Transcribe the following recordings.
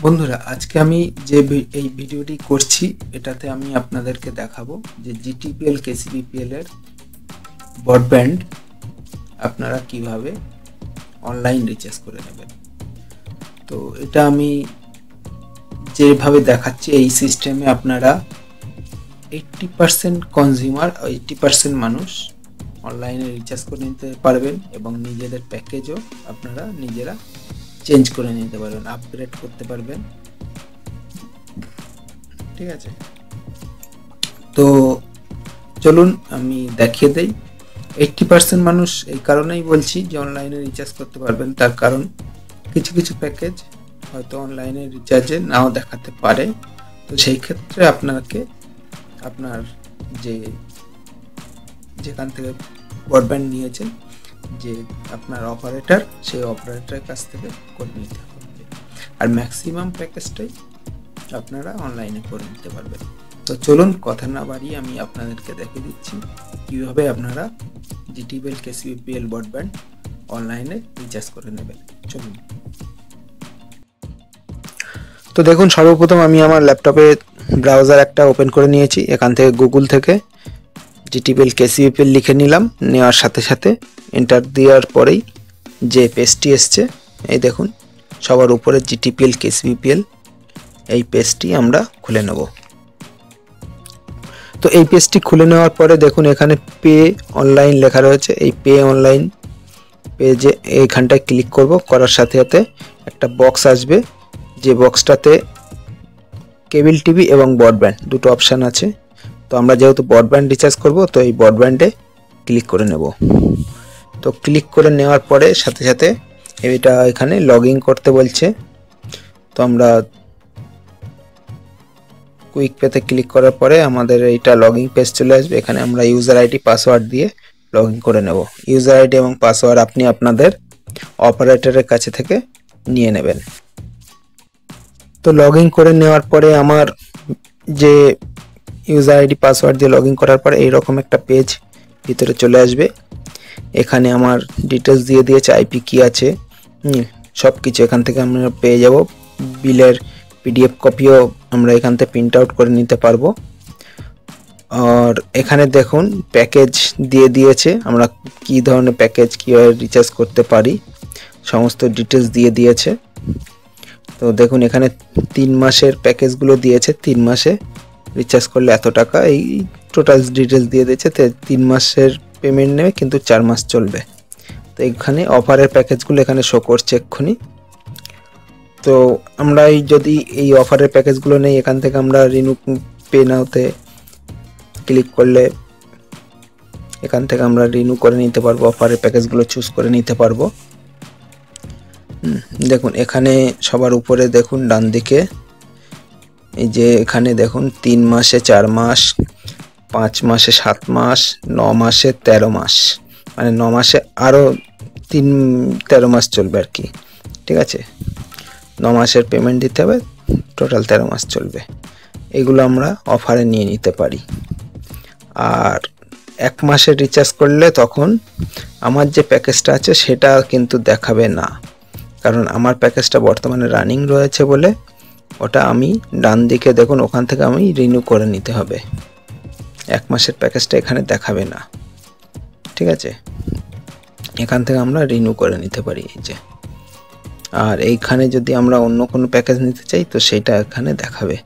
বন্ধুরা, আজকে আমি যে এই ভিডিওটি করছি এটাতে আমি আপনাদেরকে দেখাবো যে জিটিপিএল কেসিবিপিএল এর ব্রডব্যান্ড আপনারা কিভাবে অনলাইন রিচার্জ করে নেবেন। তো এটা আমি যেভাবে দেখাচ্ছি এই সিস্টেমে আপনারা 80% কনজিউমার 80% মানুষ অনলাইনে রিচার্জ করে নিতে পারবেন এবং নিজেদের প্যাকেজও আপনারা নিজেরা চেঞ্জ করে নিতে পারবেন, আপগ্রেড করতে পারবেন। ঠিক আছে, তো চলুন আমি দেখিয়ে দেই। 80% মানুষ এই কারণেই বলছি যে অনলাইনে রিচার্জ করতে পারবেন, তার কারণ কিছু কিছু প্যাকেজ হয়তো অনলাইনে রিচার্জে নাও দেখাতে পারে। তো সেই ক্ষেত্রে আপনাকে আপনার যেখান থেকে ব্রডব্যান্ড নিয়েছেন, যে আপনার অপারেটর, সেই অপারেটরের কাছ থেকে করে নিতে হবে। আর ম্যাক্সিমাম প্যাকেজটাই আপনারা অনলাইনে করে নিতে পারবেন। তো চলুন কথা না বাড়িয়ে আমি আপনাদেরকে দেখিয়ে দিচ্ছি কীভাবে আপনারা জিটিপিএল কেসিবিপিএল ব্রডব্যান্ড অনলাইনে রিচার্জ করে নেবেন। চলুন। তো দেখুন, সর্বপ্রথম আমি আমার ল্যাপটপে ব্রাউজার একটা ওপেন করে নিয়েছি। এখান থেকে গুগল থেকে জিটিপিএল কেসিবিপিএল লিখে নিলাম। নেওয়ার সাথে সাথে এন্টার দেওয়ার পরেই যে পেজটি এসছে, এই দেখুন সবার উপরে জিটিপিএল কেসিবিপিএল, এই পেজটি আমরা খুলে নেব। তো এই পেজটি খুলে নেওয়ার পরে দেখুন এখানে পে অনলাইন লেখা রয়েছে। এই পে অনলাইন পেজে এইখানটায় ক্লিক করব। করার সাথে সাথে একটা বক্স আসবে, যে বক্সটাতে কেবল টিভি এবং ব্রডব্যান্ড দুটো অপশান আছে। তো আমরা যেহেতু ব্রডব্যান্ড রিচার্জ করব, তো এই ব্রডব্যান্ডে ক্লিক করে নেব। তো ক্লিক করে নেওয়ার পরে সাথে সাথে এটা এখানে লগ ইন করতে বলছে। তো আমরা কুইক পেতে ক্লিক করার পরে আমাদের এইটা লগ ইন পেজ চলে আসবে। এখানে আমরা ইউজার আইডি পাসওয়ার্ড দিয়ে লগ ইন করে নেব। ইউজার আইডি এবং পাসওয়ার্ড আপনি আপনাদের অপারেটরের কাছে থেকে নিয়ে নেবেন। তো লগ ইন করে নেওয়ার পরে আমার যে ইউজার আইডি পাসওয়ার্ড দিয়ে লগ ইন করার পরে এইরকম একটা পেজ ভিতরে চলে আসবে। এখানে আমার ডিটেলস দিয়ে দিয়েছে, আইপি কি আছে, সব কিছু এখান থেকে আমরা পেয়ে যাব। বিলের পিডিএফ কপিও আমরা এখান থেকে প্রিন্ট আউট করে নিতে পারবো। আর এখানে দেখুন প্যাকেজ দিয়ে দিয়েছে, আমরা কি ধরনের প্যাকেজ কীভাবে রিচার্জ করতে পারি সমস্ত ডিটেলস দিয়ে দিয়েছে। তো দেখুন এখানে 3 মাসের প্যাকেজগুলো দিয়েছে। 3 মাসে রিচার্জ করলে এত টাকা, এই টোটাল ডিটেলস দিয়ে দিয়েছে। 3 মাসের পেমেন্ট নেবে, কিন্তু 4 মাস চলবে। তো এখানে অফারের প্যাকেজগুলো এখানে শো করছে এক্ষুনি। তো আমরা যদি এই অফারের প্যাকেজগুলো নেই, এখান থেকে আমরা রিনিউ পে নাওতে ক্লিক করলে এখান থেকে আমরা রিনিউ করে নিতে পারবো, অফারের প্যাকেজগুলো চুজ করে নিতে পারবো। দেখুন এখানে সবার উপরে দেখুন ডান দিকে এই যে এখানে দেখুন 3 মাসে 4 মাস, 5 মাসে 7 মাস, 9 মাসে 13 মাস, মানে 9 মাসে আরও 13 মাস চলবে আর কি। ঠিক আছে, 9 মাসের পেমেন্ট দিতে হবে, টোটাল 13 মাস চলবে। এগুলো আমরা অফারে নিয়ে নিতে পারি। আর 1 মাসের রিচার্জ করলে তখন আমার যে প্যাকেজটা আছে সেটা কিন্তু দেখাবে না, কারণ আমার প্যাকেজটা বর্তমানে রানিং রয়েছে বলে ওটা আমি ডান দিকে দেখুন ওখান থেকে আমি রিনিউ করে নিতে হবে। 1 মাসের প্যাকেজটা এখানে দেখাবে না। ঠিক আছে, এখান থেকে আমরা রিনিউ করে নিতে পারি এই যে। আর এইখানে যদি আমরা অন্য কোনো প্যাকেজ নিতে চাই তো সেটা এখানে দেখাবে।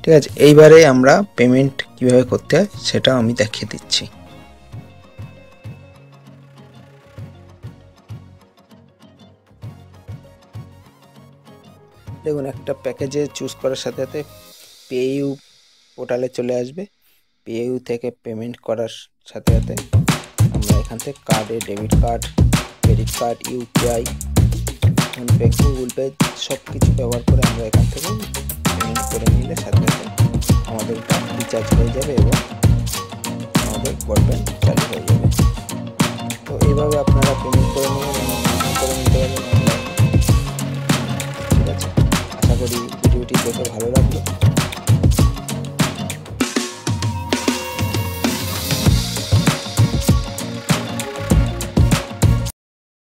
ঠিক আছে, এইবারে আমরা পেমেন্ট কিভাবে করতে হয় সেটা আমি দেখিয়ে দিচ্ছি। দেখুন একটা প্যাকেজে চুজ করার সাথে সাথে পেইউ পোর্টালে চলে আসবে। পেইউ থেকে পেমেন্ট করার সাথে সাথে আমরা এখান থেকে কার্ডে, debit card, credit card, UPI, PhonePe, Google pay সব কিছু ব্যবহার করে আমরা এখান থেকে পেমেন্ট করে নিলে সাথে সাথে আমাদের রিচার্জ হয়ে যাবে এবং আমাদের ব্রডব্যান্ড চালু হয়ে যাবে। তো এইভাবে আপনারা পেমেন্ট করে নেবেন এবং